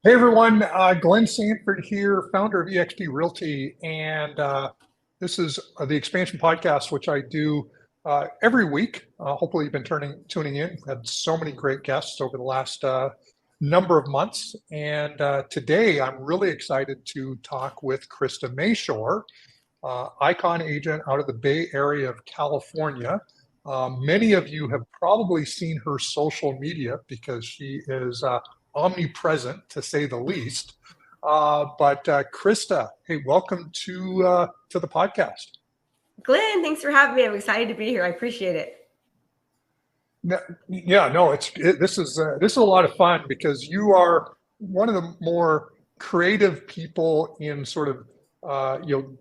Hey everyone, Glenn Sanford here, founder of eXp Realty, and this is the Expansion Podcast, which I do every week. Hopefully, you've been tuning in. We've had so many great guests over the last number of months, and today I'm really excited to talk with Krista Mashore, ICON agent out of the Bay Area of California. Many of you have probably seen her social media because she is omnipresent, to say the least. But Krista, hey, welcome to the podcast. Glenn, thanks for having me. I'm excited to be here. I appreciate it. Yeah, no, this is a lot of fun because you are one of the more creative people in sort of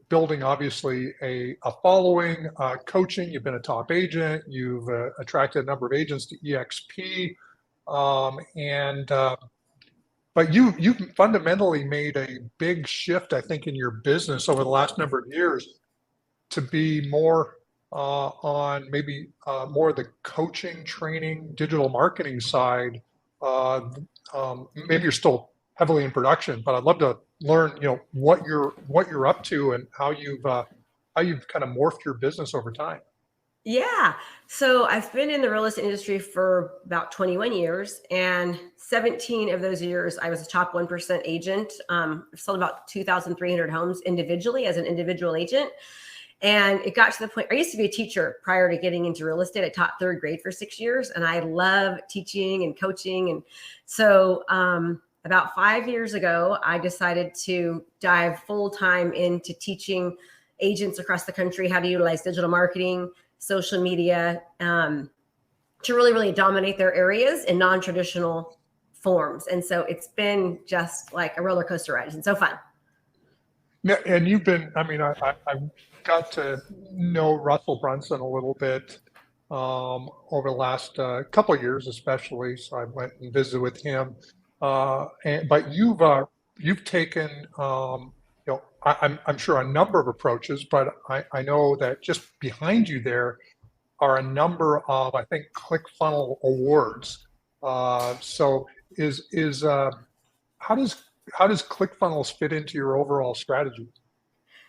building obviously a following, coaching. You've been a top agent. You've attracted a number of agents to EXP, but you fundamentally made a big shift, I think, in your business over the last number of years to be more on maybe more of the coaching, training, digital marketing side. Maybe you're still heavily in production, but I'd love to learn, what you're up to and how you've kind of morphed your business over time. Yeah. So I've been in the real estate industry for about 21 years, and 17 of those years I was a top 1% agent. I've sold about 2,300 homes individually as an individual agent. And it got to the point, I used to be a teacher prior to getting into real estate. I taught third grade for 6 years, and I love teaching and coaching. And so about 5 years ago, I decided to dive full time into teaching agents across the country how to utilize digital marketing, social media, to really dominate their areas in non-traditional forms. And so it's been just like a roller coaster ride. It's been so fun. Yeah, and you've been, I've got to know Russell Brunson a little bit over the last couple of years, especially. So I went and visited with him. But you've taken, I'm sure a number of approaches, but I know that just behind you there are a number of, I think, Clickfunnel awards. So how does Clickfunnels fit into your overall strategy?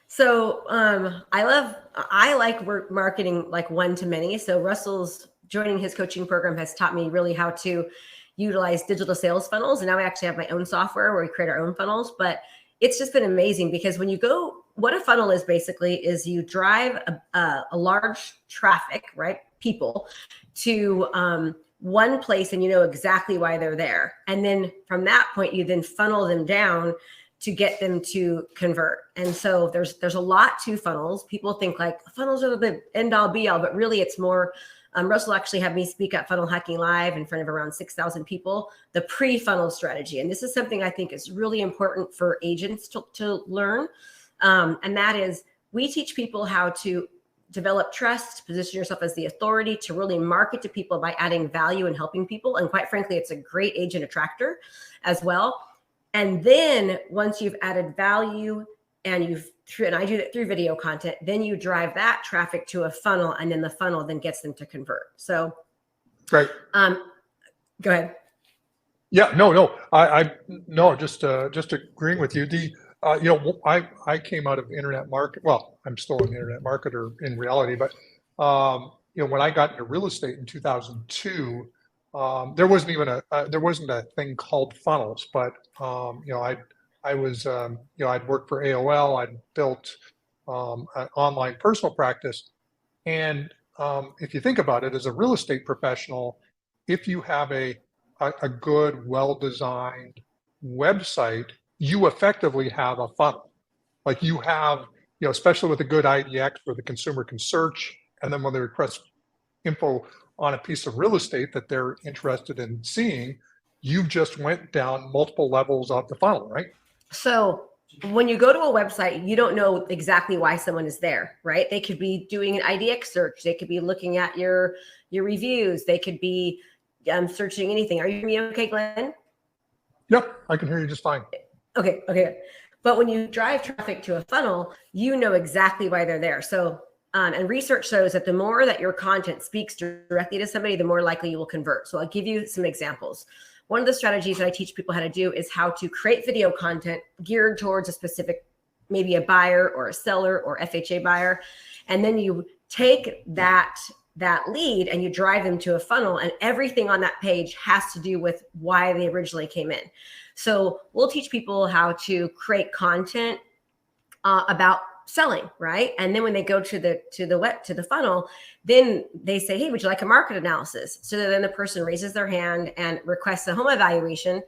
So I like marketing like one to many. So Russell's joining his coaching program has taught me really how to utilize digital sales funnels. And now I actually have my own software where we create our own funnels. But it's just been amazing because when you go, what a funnel is basically is you drive a large traffic, right? People to one place, and you know exactly why they're there. And then from that point, you then funnel them down to get them to convert. And so there's a lot to funnels. People think like funnels are the end all be all, but really it's more. Russell actually had me speak at Funnel Hacking Live in front of around 6,000 people, the pre-funnel strategy. And this is something I think is really important for agents to learn. And that is, we teach people how to develop trust, position yourself as the authority to really market to people by adding value and helping people. And quite frankly, it's a great agent attractor as well. And then once you've added value and I do that through video content, then you drive that traffic to a funnel, and then the funnel then gets them to convert. So, Right. Go ahead. Yeah, no, just agreeing with you. I came out of internet market. Well, I'm still an internet marketer in reality, but when I got into real estate in 2002, there wasn't a thing called funnels, but I'd worked for AOL. I'd built an online personal practice, and if you think about it, as a real estate professional, if you have a good, well-designed website, you effectively have a funnel. Like you have, especially with a good IDX where the consumer can search, and then when they request info on a piece of real estate that they're interested in seeing, you've just went down multiple levels of the funnel, right? So when you go to a website, you don't know exactly why someone is there, right? They could be doing an IDX search. They could be looking at your reviews. They could be searching anything. Are you hearing me okay, Glenn? Yep, I can hear you just fine. Okay. But when you drive traffic to a funnel, you know exactly why they're there. So, and research shows that the more that your content speaks directly to somebody, the more likely you will convert. So I'll give you some examples. one of the strategies that I teach people how to do is how to create video content geared towards a specific, maybe a buyer or a seller or FHA buyer. And then you take that lead and you drive them to a funnel, and everything on that page has to do with why they originally came in. So we'll teach people how to create content about selling, right? And then when they go to the funnel, then they say, hey, would you like a market analysis? So then the person raises their hand and requests a home evaluation.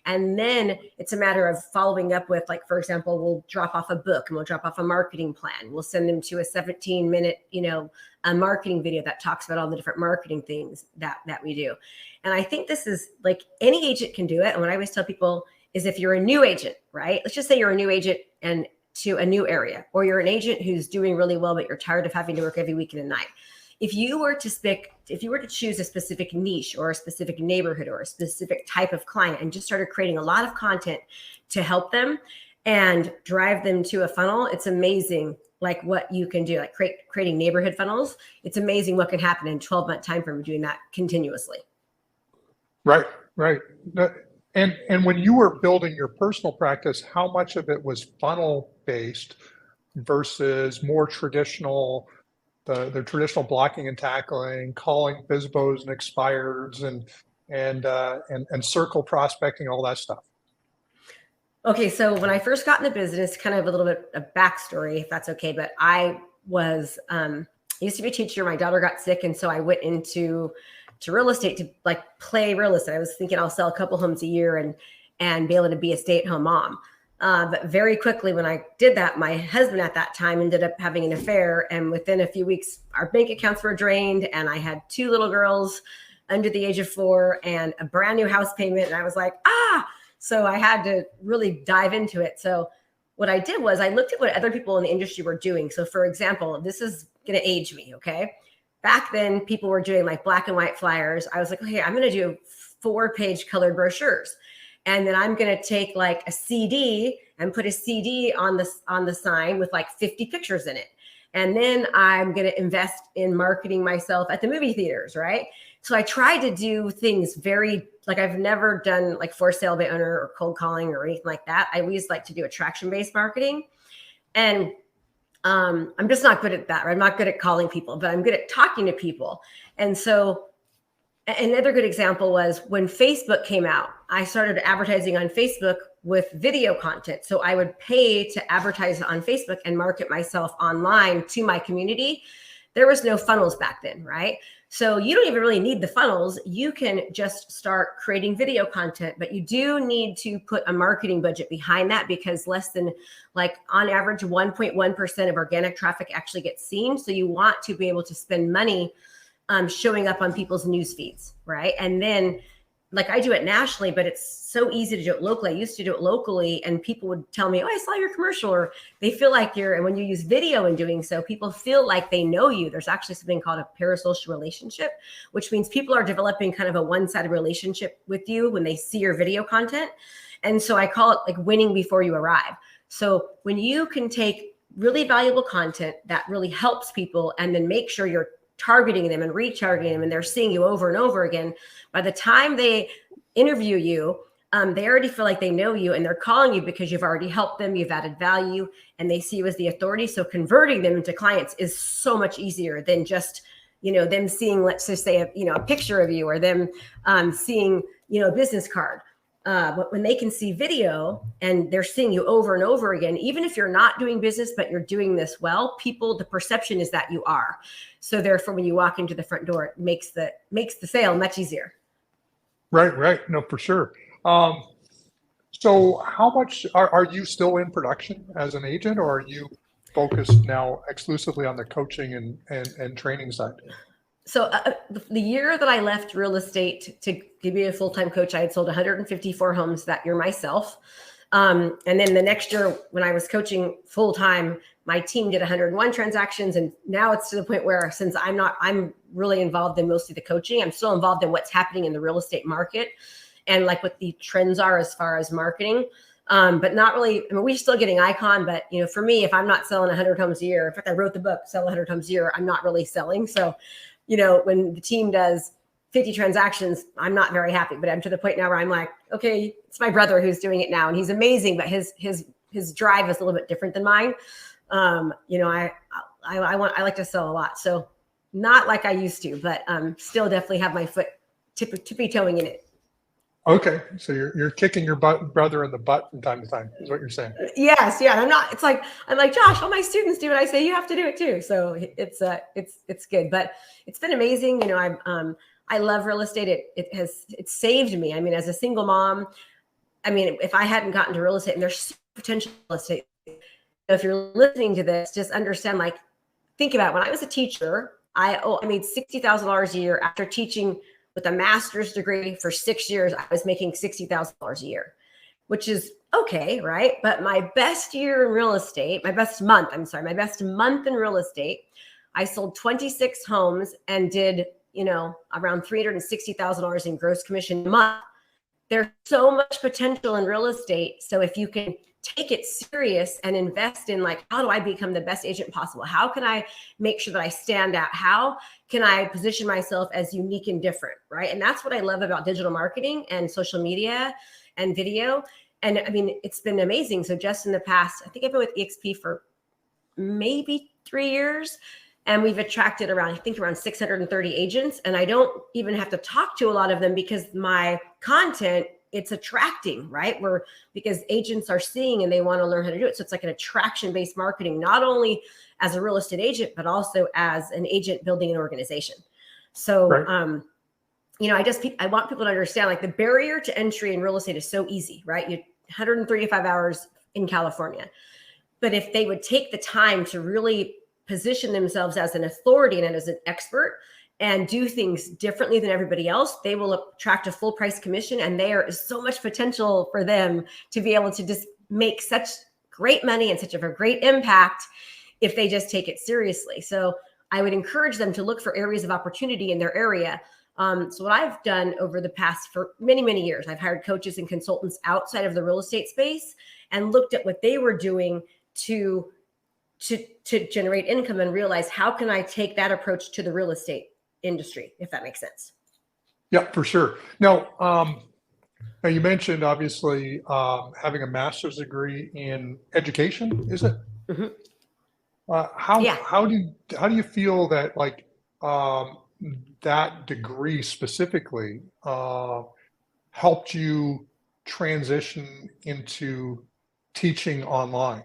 And then it's a matter of following up with, like, for example, we'll drop off a book and we'll drop off a marketing plan. We'll send them to a 17-minute, a marketing video that talks about all the different marketing things that we do. And I think this is like any agent can do it. And what I always tell people is, if you're a new agent, right? Let's just say you're a new agent and to a new area, or you're an agent who's doing really well, but you're tired of having to work every weekend and night. If you were to choose a specific niche or a specific neighborhood or a specific type of client and just started creating a lot of content to help them and drive them to a funnel, it's amazing like what you can do, like creating neighborhood funnels. It's amazing what can happen in 12-month time frame of doing that continuously. Right. And when you were building your personal practice, how much of it was funnel based versus more traditional, the traditional blocking and tackling, calling FSBOs and expireds and circle prospecting, all that stuff? Okay, so when I first got in the business, kind of a little bit of backstory, if that's okay, but I was used to be a teacher. My daughter got sick, and so I went into real estate to like play real estate. I was thinking I'll sell a couple homes a year and be able to be a stay-at-home mom. But very quickly when I did that, my husband at that time ended up having an affair. And within a few weeks, our bank accounts were drained. And I had 2 little girls under the age of 4 and a brand new house payment. And I was like, so I had to really dive into it. So what I did was I looked at what other people in the industry were doing. So for example, this is going to age me, okay? Back then, people were doing like black and white flyers. I was like, okay, I'm going to do 4-page colored brochures. And then I'm going to take like a CD and put a CD on the sign with like 50 pictures in it. And then I'm going to invest in marketing myself at the movie theaters, right? So I tried to do things very, like I've never done like for sale by owner or cold calling or anything like that. I always like to do attraction-based marketing. And I'm just not good at that. Right? I'm not good at calling people, but I'm good at talking to people. And so another good example was when Facebook came out, I started advertising on Facebook with video content. So I would pay to advertise on Facebook and market myself online to my community. There was no funnels back then, right? So you don't even really need the funnels. You can just start creating video content, but you do need to put a marketing budget behind that, because less than like on average 1.1% of organic traffic actually gets seen. So you want to be able to spend money showing up on people's news feeds, right? And then like I do it nationally, but it's so easy to do it locally. I used to do it locally and people would tell me, oh, I saw your commercial, or they feel like and when you use video in doing so, people feel like they know you. There's actually something called a parasocial relationship, which means people are developing kind of a one-sided relationship with you when they see your video content. And so I call it like winning before you arrive. So when you can take really valuable content that really helps people and then make sure you're targeting them and retargeting them and they're seeing you over and over again, by the time they interview you, they already feel like they know you and they're calling you because you've already helped them, you've added value, and they see you as the authority. So converting them into clients is so much easier than just, them seeing, let's just say, a picture of you, or them seeing, a business card. But when they can see video and they're seeing you over and over again, even if you're not doing business, but you're doing this well, the perception is that you are. So therefore, when you walk into the front door, it makes the sale much easier. Right. No, for sure. So how much are you still in production as an agent, or are you focused now exclusively on the coaching and training side? So the year that I left real estate to be a full-time coach, I had sold 154 homes that year myself. And then the next year when I was coaching full-time, my team did 101 transactions. And now it's to the point where, since I'm really involved in mostly the coaching, I'm still involved in what's happening in the real estate market and like what the trends are as far as marketing. But not really, we're still getting ICON, but for me, if I'm not selling 100 homes a year, in fact, I wrote the book, Sell 100 Homes a Year, I'm not really selling. So when the team does 50 transactions, I'm not very happy, but I'm to the point now where I'm like, okay, it's my brother who's doing it now, and he's amazing, but his drive is a little bit different than mine. You know, I like to sell a lot, so not like I used to, but still definitely have my foot tippy toeing in it. Okay, so you're kicking your brother in the butt from time to time, is what you're saying. Yes, yeah. I'm not. It's like I'm like, Josh, all my students do it. I say you have to do it too. So it's good, but it's been amazing. You know, I love real estate. It saved me. I mean, as a single mom, I mean, if I hadn't gotten to real estate, and there's so much potential in real estate. If you're listening to this, just understand. Like, think about it. When I was a teacher, I made $60,000 a year after teaching with a master's degree for 6 years. I was making $60,000 a year, which is okay, right? But my best year in real estate, my best month in real estate, I sold 26 homes and did, you know, around $360,000 in gross commission a month. There's so much potential in real estate. So if you can take it serious and invest in, like, how do I become the best agent possible? How can I make sure that I stand out? How can I position myself as unique and different, right? And that's what I love about digital marketing and social media and video. And I mean, it's been amazing. So just in the past, I think I've been with EXP for maybe 3 years, and we've attracted around 630 agents. And I don't even have to talk to a lot of them because my content, it's attracting, right? Because agents are seeing and they want to learn how to do it. So it's like an attraction-based marketing, not only as a real estate agent, but also as an agent building an organization. So, right. You know, I want people to understand, like, the barrier to entry in real estate is so easy, right? You 135 hours in California. But if they would take the time to really position themselves as an authority and as an expert and do things differently than everybody else, they will attract a full price commission. And there is so much potential for them to be able to just make such great money and such a great impact if they just take it seriously. So I would encourage them to look for areas of opportunity in their area. So what I've done over the past, for many, many years, I've hired coaches and consultants outside of the real estate space and looked at what they were doing to generate income and realize, how can I take that approach to the real estate industry, if that makes sense. Yeah, for sure. Now you mentioned, obviously, having a master's degree in education, is it? Mm-hmm. How do you feel that, like, that degree specifically helped you transition into teaching online?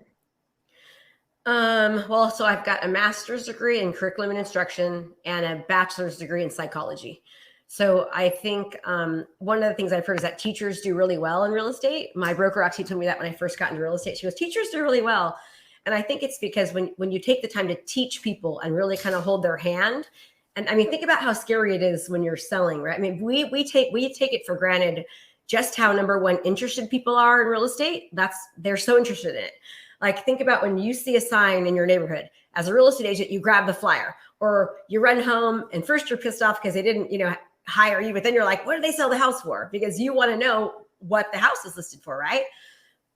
Well, so I've got a master's degree in curriculum and instruction and a bachelor's degree in psychology. So I think one of the things I've heard is that teachers do really well in real estate. My broker actually told me that when I first got into real estate. She goes, teachers do really well. And I think it's because when you take the time to teach people and really kind of hold their hand, and I mean, think about how scary it is when you're selling, right? I mean, we take it for granted just how, number one, interested people are in real estate. They're so interested in it. Like, think about when you see a sign in your neighborhood. As a real estate agent, you grab the flyer, or you run home and first you're pissed off because they didn't, hire you, but then you're like, what did they sell the house for? Because you want to know what the house is listed for, right?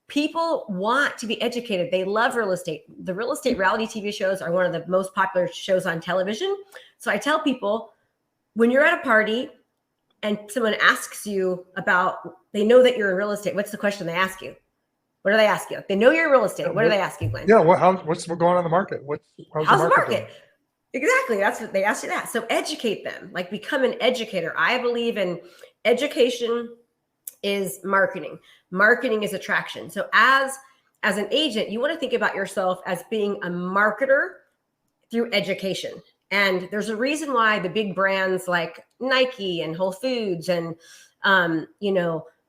People want to be educated. They love real estate. The real estate reality TV shows are one of the most popular shows on television. So I tell people, when you're at a party and someone asks you about, they know that you're in real estate, what's the question they ask you? What do they ask you? They know you're in real estate. What do they ask you, Glenn? Yeah, what's going on in the market? How's the market? Exactly. That's what they ask you that. So educate them, like, become an educator. I believe in education is marketing. Marketing is attraction. So as an agent, you want to think about yourself as being a marketer through education. And there's a reason why the big brands like Nike and Whole Foods and,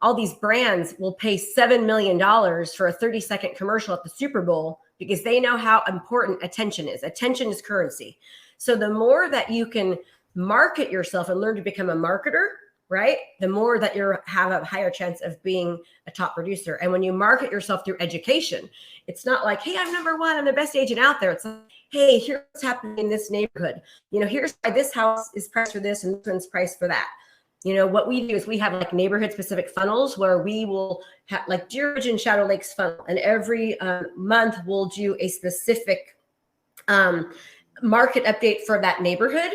all these brands will pay $7 million for a 30-second commercial at the Super Bowl, because they know how important attention is. Attention is currency. So the more that you can market yourself and learn to become a marketer, right, the more that you have a higher chance of being a top producer. And when you market yourself through education, it's not like, hey, I'm number one, I'm the best agent out there. It's like, hey, here's what's happening in this neighborhood. Here's why this house is priced for this and this one's priced for that. What we do is we have like neighborhood specific funnels where we will have like Deer Ridge and Shadow Lakes funnel. And every month we'll do a specific market update for that neighborhood.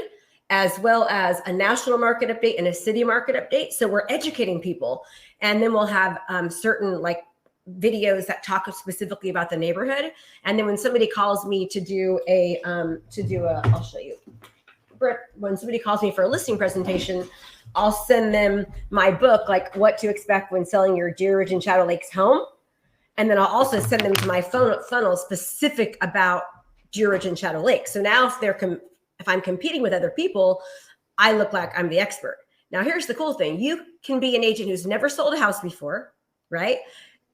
as well as a national market update and a city market update. So we're educating people. And then we'll have certain like videos that talk specifically about the neighborhood. And then when somebody calls me to do I'll show you. When somebody calls me for a listing presentation, I'll send them my book, like what to expect when selling your Deer Ridge and Shadow Lakes home. And then I'll also send them to my funnel specific about Deer Ridge and Shadow Lakes. So now if I'm competing with other people, I look like I'm the expert. Now, here's the cool thing. You can be an agent who's never sold a house before, right?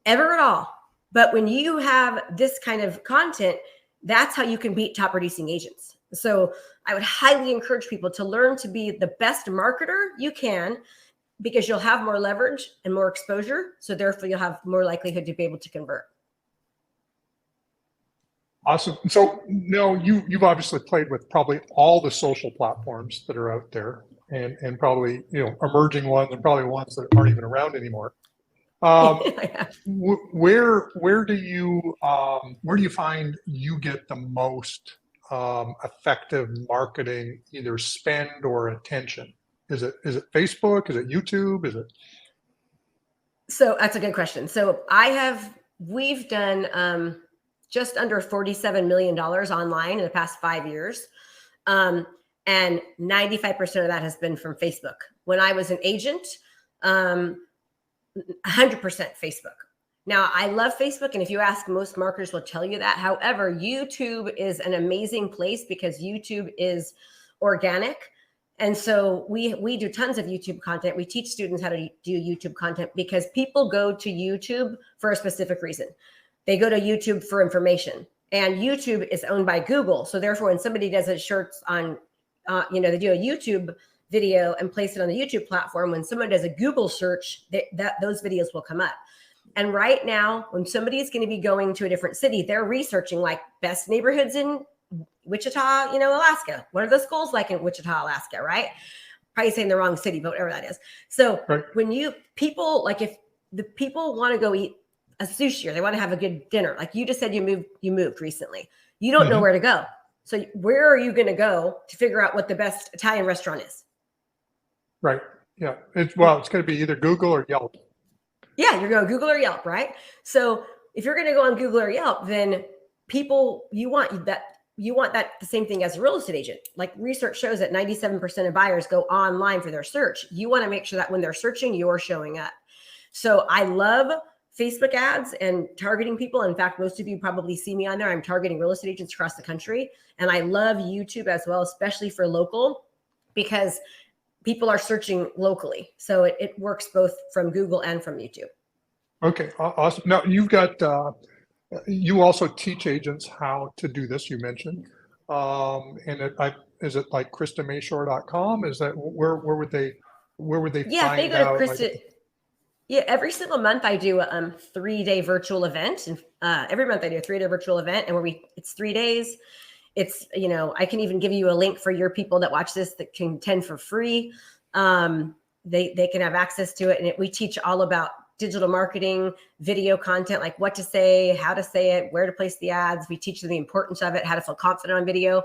Ever at all. But when you have this kind of content, that's how you can beat top producing agents. So I would highly encourage people to learn to be the best marketer you can, because you'll have more leverage and more exposure. So therefore you'll have more likelihood to be able to convert. Awesome. So no, you've obviously played with probably all the social platforms that are out there, and probably, you know, emerging ones and probably ones that aren't even around anymore. Where do you find you get the most effective marketing, either spend or attention? Is it Facebook? Is it YouTube? Is it? So that's a good question. So we've done just under $47 million online in the past 5 years. And 95% of that has been from Facebook. When I was an agent, 100% Facebook. Now, I love Facebook, and if you ask, most marketers will tell you that. However, YouTube is an amazing place because YouTube is organic. And so we do tons of YouTube content. We teach students how to do YouTube content because people go to YouTube for a specific reason. They go to YouTube for information, and YouTube is owned by Google. So therefore, when somebody does a shirts on, they do a YouTube video and place it on the YouTube platform, when someone does a Google search, those videos will come up. And right now, when somebody is going to be going to a different city, they're researching like best neighborhoods in Wichita, Alaska. What are the schools like in Wichita, Alaska, right? Probably saying the wrong city, but whatever that is. So Right. if the people want to go eat a sushi or they want to have a good dinner, like you just said, you moved recently, you don't know where to go. So where are you going to go to figure out what the best Italian restaurant is? Right. Yeah. It's going to be either Google or Yelp. Yeah, you're going Google or Yelp, right? So if you're going to go on Google or Yelp, then you want that the same thing as a real estate agent. Like research shows that 97% of buyers go online for their search. You want to make sure that when they're searching, you're showing up. So I love Facebook ads and targeting people. In fact, most of you probably see me on there. I'm targeting real estate agents across the country. And I love YouTube as well, especially for local, because people are searching locally. So it works both from Google and from YouTube. Okay, awesome. Now you've got, you also teach agents how to do this, you mentioned. Is it like KristaMashore.com? Is that where would they find they go to Krista. Yeah, every single month I do a 3-day virtual event. And every month I do a 3-day virtual event, and it's 3 days. It's, I can even give you a link for your people that watch this that can attend for free. They can have access to it. And we teach all about digital marketing, video content, like what to say, how to say it, where to place the ads. We teach them the importance of it, how to feel confident on video.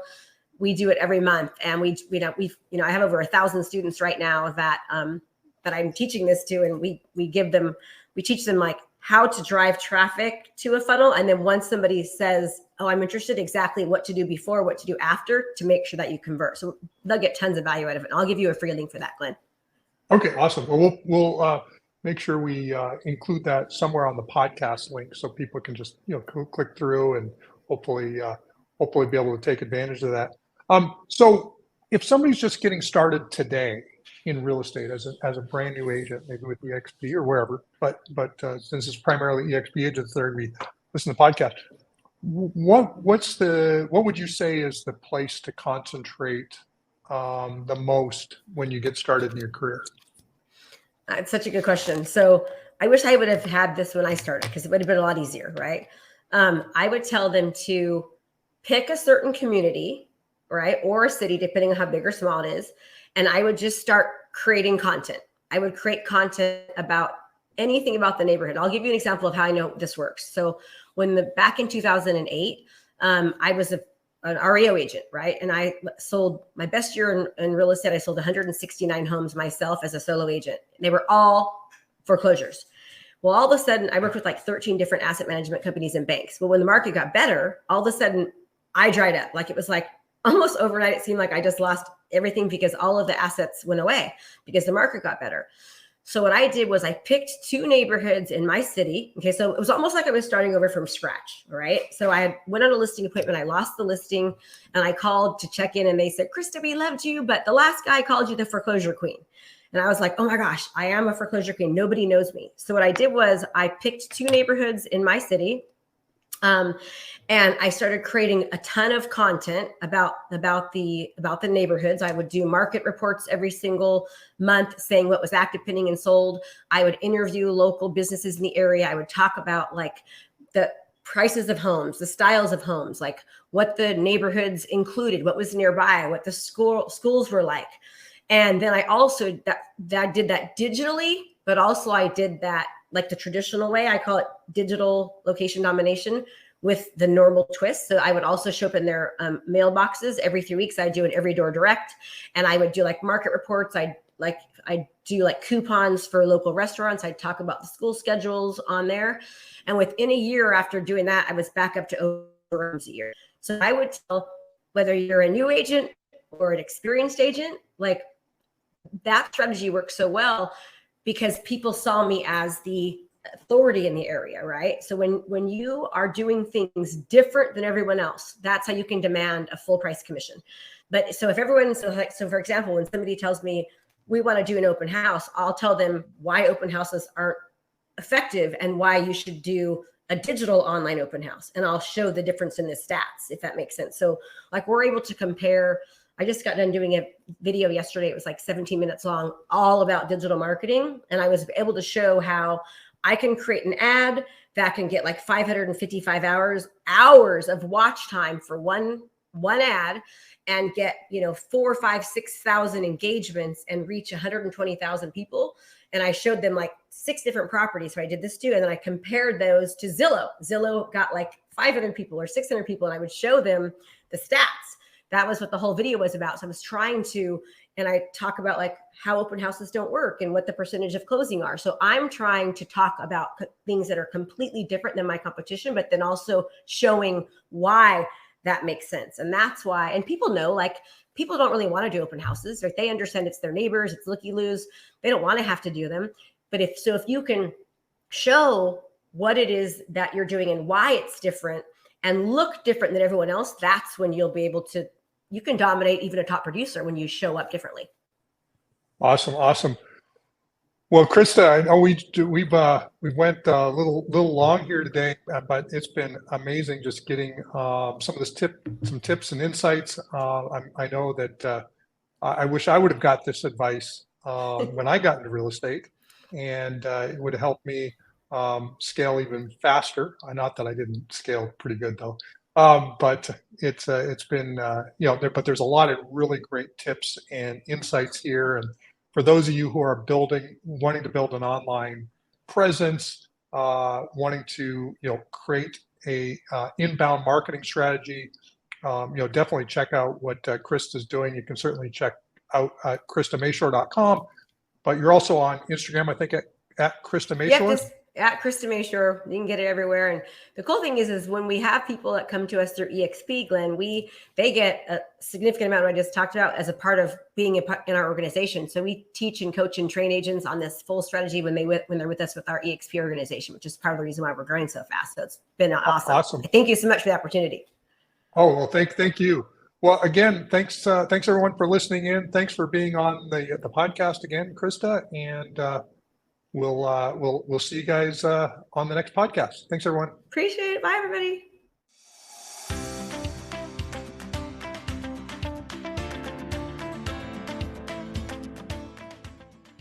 We do it every month. And I have over 1,000 students right now that I'm teaching this to, and we teach them like how to drive traffic to a funnel. And then once somebody says, oh, I'm interested, exactly what to do before, what to do after to make sure that you convert. So they'll get tons of value out of it. And I'll give you a free link for that, Glenn. Okay, awesome. Well, we'll make sure we include that somewhere on the podcast link so people can just, click through and hopefully be able to take advantage of that. So if somebody's just getting started today in real estate as a brand new agent, maybe with EXP or wherever, but since it's primarily EXP agents that are going to be listening to the podcast, what would you say is the place to concentrate the most when you get started in your career? It's such a good question. So I wish I would have had this when I started, because it would have been a lot easier, right? I would tell them to pick a certain community, right, or a city, depending on how big or small it is. And I would just start creating content. I would create content about anything about the neighborhood. I'll give you an example of how I know this works. So back in 2008, I was an REO agent, right? And I sold my best year in real estate. I sold 169 homes myself as a solo agent. They were all foreclosures. Well, all of a sudden I worked with like 13 different asset management companies and banks. But when the market got better, all of a sudden I dried up. Like it was like almost overnight. It seemed like I just lost everything because all of the assets went away because the market got better. So what I did was I picked 2 neighborhoods in my city. Okay. So it was almost like I was starting over from scratch. Right. So I went on a listing appointment. I lost the listing and I called to check in and they said, Krista, we loved you, but the last guy called you the foreclosure queen. And I was like, oh my gosh, I am a foreclosure queen. Nobody knows me. So what I did was I picked 2 neighborhoods in my city. And I started creating a ton of content about the neighborhoods. I would do market reports every single month saying what was active, pending, and sold. I would interview local businesses in the area. I would talk about like the prices of homes, the styles of homes, like what the neighborhoods included, what was nearby, what the schools were like. And then I also that did that digitally, but also I did that like the traditional way. I call it digital location domination with the normal twist. So I would also show up in their mailboxes every 3 weeks. I'd do an every door direct, and I would do like market reports. I'd do like coupons for local restaurants. I'd talk about the school schedules on there. And within a year after doing that, I was back up to over a year. So I would tell whether you're a new agent or an experienced agent, like that strategy works so well because people saw me as the authority in the area, right? So when you are doing things different than everyone else, that's how you can demand a full price commission. But so if everyone, so for example, when somebody tells me we want to do an open house, I'll tell them why open houses aren't effective and why you should do a digital online open house. And I'll show the difference in the stats, if that makes sense. So like we're able to compare. I just got done doing a video yesterday. It was like 17 minutes long, all about digital marketing. And I was able to show how I can create an ad that can get like 555 hours of watch time for one ad and get, 4, 5, 6,000 engagements and reach 120,000 people. And I showed them like 6 different properties. So I did this too. And then I compared those to Zillow. Zillow got like 500 people or 600 people. And I would show them the stats. That was what the whole video was about. So I was trying to, and I talk about like how open houses don't work and what the percentage of closing are. So I'm trying to talk about things that are completely different than my competition, but then also showing why that makes sense. And that's why, and people know, like people don't really want to do open houses, right? They understand it's their neighbors, it's looky-loos. They don't want to have to do them. But if you can show what it is that you're doing and why it's different and look different than everyone else, that's when you'll be able to, you can dominate even a top producer when you show up differently. Awesome. Well, Krista, I know we went a little long here today, but it's been amazing just getting some tips and insights. I know that I wish I would have got this advice when I got into real estate, and it would have helped me scale even faster. Not that I didn't scale pretty good though. But it's been, but there's a lot of really great tips and insights here. And for those of you who are wanting to build an online presence, wanting to, create a inbound marketing strategy, definitely check out what Krista's doing. You can certainly check out KristaMashore.com, but you're also on Instagram, I think at Krista Mashore. Yep, at Krista Mashore, you can get it everywhere. And the cool thing is when we have people that come to us through EXP, Glenn, they get a significant amount of what I just talked about as a part of being in our organization. So we teach and coach and train agents on this full strategy when they're with us with our EXP organization, which is part of the reason why we're growing so fast. So it's been awesome. Thank you so much for the opportunity. Oh, well, thank you. Well, again, thanks everyone for listening in. Thanks for being on the podcast again, Krista, and we'll see you guys on the next podcast. Thanks, everyone. Appreciate it. Bye, everybody.